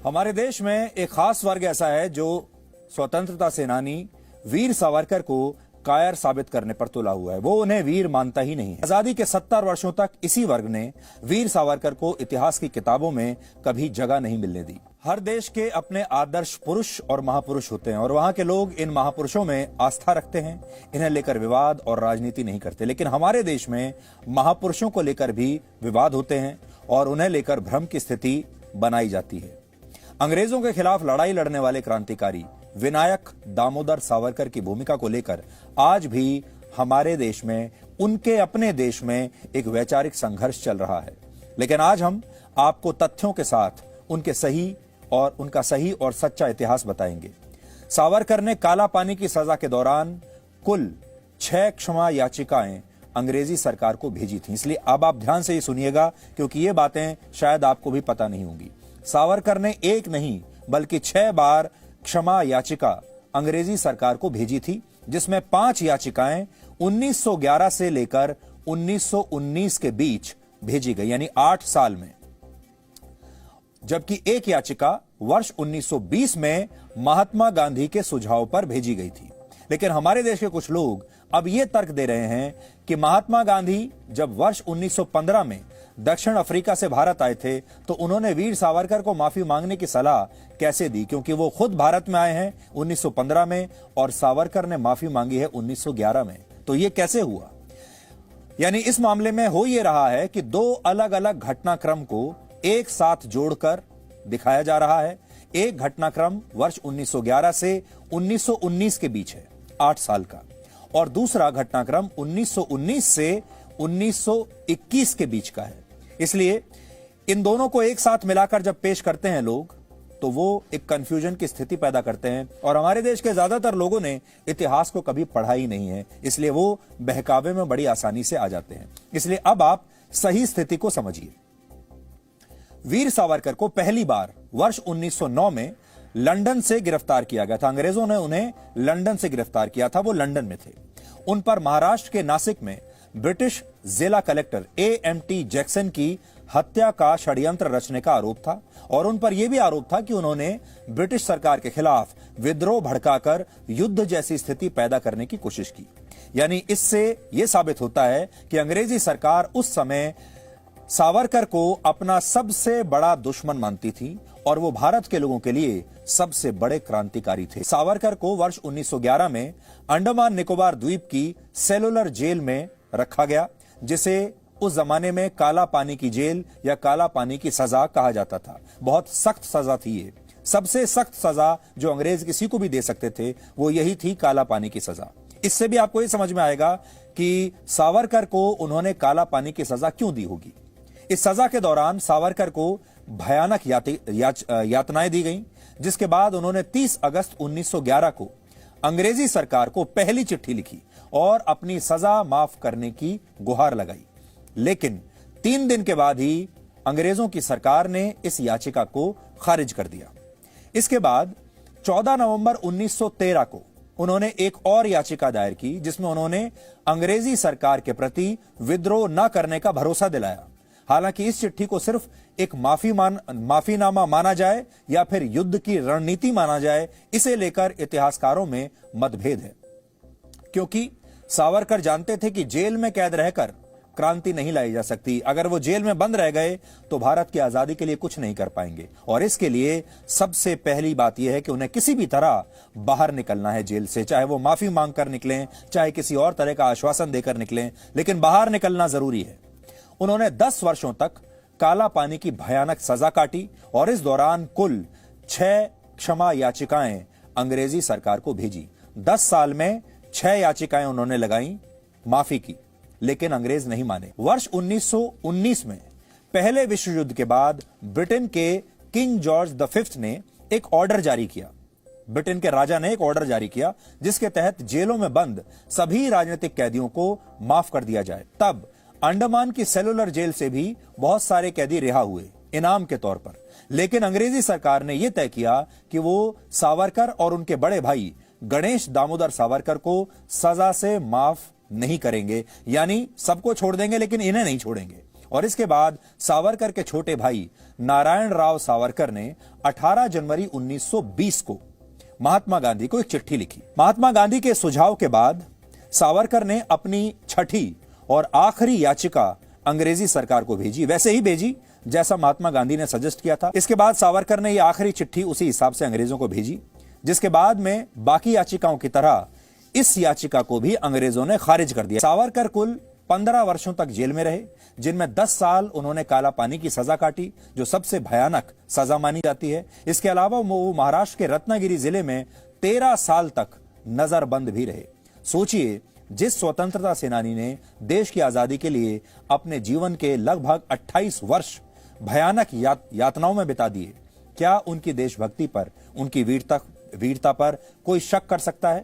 हमारे देश में एक खास वर्ग ऐसा है जो स्वतंत्रता सेनानी वीर सावरकर को कायर साबित करने पर तुला हुआ है। वो उन्हें वीर मानता ही नहीं है। आजादी के 70 वर्षों तक इसी वर्ग ने वीर सावरकर को इतिहास की किताबों में कभी जगह नहीं मिलने दी। हर देश के अपने आदर्श पुरुष और महापुरुष होते हैं और वहां के लोग इन महापुरुषों में आस्था रखते हैं। इन्हें लेकर विवाद और राजनीति नहीं करते। लेकिन हमारे देश में महापुरुषों को लेकर भी विवाद होते हैं और उन्हें लेकर भ्रम की स्थिति बनाई जाती है। अंग्रेजों के खिलाफ लड़ाई लड़ने वाले क्रांतिकारी विनायक दामोदर सावरकर की भूमिका को लेकर आज भी हमारे देश में, उनके अपने देश में एक वैचारिक संघर्ष चल रहा है। लेकिन आज हम आपको तथ्यों के साथ उनका सही और सच्चा इतिहास बताएंगे। सावरकर ने काला पानी की सजा के दौरान कुल 6 क्षमा याचिकाएं अंग्रेजी सरकार को भेजी थी। इसलिए अब आप ध्यान से ये सुनिएगा, क्योंकि ये बातें शायद आपको भी पता नहीं होंगी। सावरकर ने एक नहीं बल्कि 6 बार क्षमा याचिका अंग्रेजी सरकार को भेजी थी, जिसमें 5 याचिकाएं 1911 से लेकर 1919 के बीच भेजी गई, यानी 8 साल में, जबकि एक याचिका वर्ष 1920 में महात्मा गांधी के सुझाव पर भेजी गई थी। लेकिन हमारे देश के कुछ लोग अब यह तर्क दे रहे हैं कि महात्मा गांधी जब वर्ष 1915 में दक्षिण अफ्रीका से भारत आए थे तो उन्होंने वीर सावरकर को माफी मांगने की सलाह कैसे दी, क्योंकि वो खुद भारत में आए हैं 1915 में और सावरकर ने माफी मांगी है 1911 में। तो ये कैसे हुआ? यानी इस मामले में हो यह रहा है कि 2 अलग अलग घटनाक्रम को एक साथ जोड़कर दिखाया जा रहा है। एक घटनाक्रम वर्ष 1911 से 1919 के बीच है, 8 साल का, और दूसरा घटनाक्रम 1919 से 1921 के बीच का है। इसलिए इन दोनों को एक साथ मिलाकर जब पेश करते हैं लोग, तो वो एक कंफ्यूजन की स्थिति पैदा करते हैं। और हमारे देश के ज्यादातर लोगों ने इतिहास को कभी पढ़ा ही नहीं है, इसलिए वो बहकावे में बड़ी आसानी से आ जाते हैं। इसलिए अब आप सही स्थिति को समझिए। वीर सावरकर को पहली बार वर्ष 1909 में लंदन से गिरफ्तार किया गया था। अंग्रेजों ने उन्हें लंदन से गिरफ्तार किया था, वो लंदन में थे। उन पर महाराष्ट्र के नासिक में ब्रिटिश जिला कलेक्टर AMT जैक्सन की हत्या का षड्यंत्र रचने का आरोप था और उन पर यह भी आरोप था कि उन्होंने ब्रिटिश सरकार के खिलाफ विद्रोह भड़काकर युद्ध जैसी स्थिति पैदा करने की कोशिश की। यानी इससे यह साबित होता है कि अंग्रेजी सरकार उस समय सावरकर को अपना सबसे बड़ा दुश्मन मानती थी और वो भारत के लोगों के लिए सबसे बड़े क्रांतिकारी थे। सावरकर को वर्ष 1911 में अंडमान निकोबार द्वीप की सेलुलर जेल में रखा गया, जिसे उस जमाने में काला पानी की जेल या काला पानी की सजा कहा जाता था। बहुत सख्त सजा थी ये। सबसे सख्त सजा जो अंग्रेज किसी को भी दे सकते थे वो यही थी, काला पानी की सजा। इससे भी आपको ये समझ में आएगा कि सावरकर को उन्होंने काला पानी की सजा क्यों दी होगी। इस सजा के दौरान सावरकर को भयानक यातनाएं दी गईं, जिसके बाद उन्होंने 30 अगस्त 1911 को अंग्रेजी सरकार को पहली चिट्ठी लिखी और अपनी सजा माफ करने की गुहार लगाई। लेकिन 3 दिन के बाद ही अंग्रेजों की सरकार ने इस याचिका को खारिज कर दिया। इसके बाद 14 नवंबर 1913 को उन्होंने एक और याचिका दायर की, जिसमें उन्होंने अंग्रेजी सरकार के प्रति विद्रोह न करने का भरोसा दिलाया। हालांकि इस चिट्ठी को सिर्फ एक माफीनामा माना जाए या फिर युद्ध की रणनीति माना जाए, इसे लेकर इतिहासकारों में मतभेद है, क्योंकि सावरकर जानते थे कि जेल में कैद रहकर क्रांति नहीं लाई जा सकती। अगर वो जेल में बंद रह गए तो भारत की आजादी के लिए कुछ नहीं कर पाएंगे और इसके लिए सबसे पहली बात यह है कि उन्हें किसी भी तरह बाहर निकलना है जेल से, चाहे वो माफी मांगकर निकलें, चाहे किसी और तरह का आश्वासन देकर निकलें, लेकिन बाहर निकलना जरूरी है। उन्होंने 10 वर्षों तक काला पानी की भयानक सजा काटी और इस दौरान कुल 6 क्षमा याचिकाएं अंग्रेजी सरकार को भेजी। 10 साल में 6 याचिकाएं उन्होंने लगाई, माफी की, लेकिन अंग्रेज नहीं माने। वर्ष 1919 में पहले विश्व युद्ध के बाद ब्रिटेन के किंग जॉर्ज V ने एक ऑर्डर जारी किया। ब्रिटेन के राजा ने एक ऑर्डर जारी किया जिसके तहत जेलों में बंद सभी राजनीतिक कैदियों को माफ कर दिया जाए। तब अंडमान की सेलुलर जेल से भी बहुत सारे कैदी रिहा हुए इनाम के तौर पर। लेकिन अंग्रेजी सरकार ने यह तय किया कि वो सावरकर और उनके बड़े भाई गणेश दामोदर सावरकर को सजा से माफ नहीं करेंगे, यानी सबको छोड़ देंगे लेकिन इन्हें नहीं छोड़ेंगे। और इसके बाद सावरकर के छोटे भाई नारायण राव सावरकर ने 18 जनवरी 1920 को महात्मा गांधी को एक चिट्ठी लिखी। महात्मा गांधी के सुझाव के बाद सावरकर ने अपनी छठी और आखिरी याचिका अंग्रेजी सरकार को भेजी, वैसे ही भेजी जैसा महात्मा गांधी ने सजेस्ट किया था। इसके बाद सावरकर ने यह आखिरी चिट्ठी उसी हिसाब से अंग्रेजों को भेजी, जिसके बाद में बाकी याचिकाओं की तरह इस याचिका को भी अंग्रेजों ने खारिज कर दिया। सावरकर कुल 15 वर्षों तक जेल में रहे, जिनमें 10 साल उन्होंने काला पानी की सजा काटी, जो सबसे भयानक सजा मानी जाती है। इसके अलावा वो महाराष्ट्र के रत्नागिरी जिले में 13 साल तक नजरबंद भी रहे। सोचिए, जिस स्वतंत्रता सेनानी ने देश की आजादी के लिए अपने जीवन के लगभग 28 वर्ष भयानक यातनाओं में बिता दिए, क्या उनकी देशभक्ति पर, उनकी वीरता पर कोई शक कर सकता है?